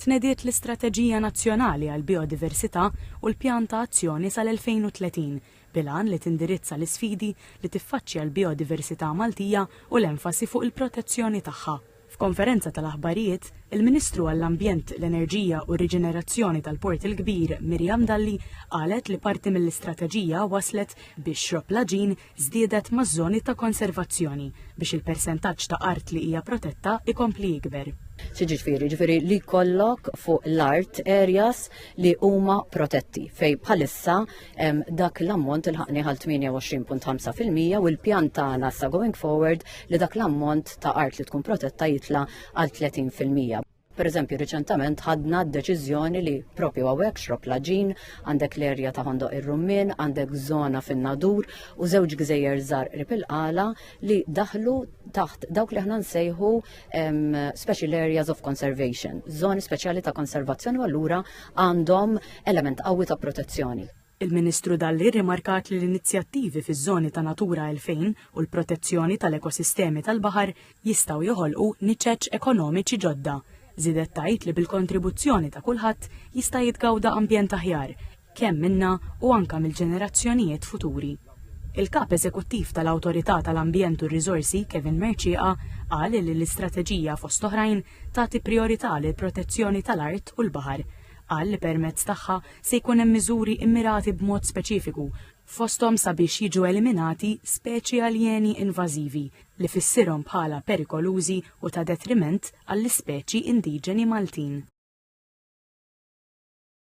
tnediet l-Istrateġija Nazzjonali għall Biodiversità u l-Pjan ta' Azzjoni sal-2030 bilan li tindirizza l-isfidi li tiffaċċja l-biodiversità Maltija u l-enfasi fuq il-protezzjoni tagħha. F'konferenza tal-aħbarijiet, il-Ministru għall-Ambjent, l-Enerġija u r-Riġenerazzjoni tal-Port il-Kbir, Miriam Dalli, qalet li parti mill-istrateġija waslet biex xropp laġin żdiedet maż-żoni ta' konservazzjoni biex il-persentaġġ ta' art li hija protetta ikompli jikber. Ġifieri li kollok fuq l-art areas li huma protetti fej bħalissa dak l-ammont il-ħaqni għal 28.5% u l-pjan tagħna sa going forward li dak l-ammont ta' art li tkun protetta jitla għal 30%. Per eżempju, riċentament ħadna d-deċiżjoni li propju għawek xropp laġin, għandek l-erja ta' Ħondoq ir-Rummin, għandek żona fin-Nadur u żewġ gżejjer żgħar qrib il-qala li daħlu taħt dawk li aħna nsejħu special areas of conservation, żoni speċjali ta' konservazzjoni u allura għandhom element qawwi ta' protezzjoni. Il-Ministru Dalli rimarkat li l-inizjattivi fiż-żoni ta' Natura 2000 u l-protezzjoni tal-ekosistemi tal-baħar jistgħu joħolqu niċeċ ekonomiċi ġodda. Żidet tgħid li bil-kontribuzzjoni ta' kulħadd jista' jitgawda ambjent aħjar, kemm minna u anke mill-ġenerazzjonijiet futuri. Il-Kap Eżekuttiv tal-Awtorità tal-Ambjent u r-Riżorsi, Kevin Merċieqa, qal li l-istrateġija fost oħrajn tagħti priorità lil protezzjoni tal-art u l-baħar. Qal li permezz tagħha se jkun hemm miżuri immirati b'mod speċifiku fosthom sabiex jiġu eliminati speċi aljeni invażivi li fissirhom bħala perikolużi u ta' detriment għall-ispeċi indiġeni Maltin.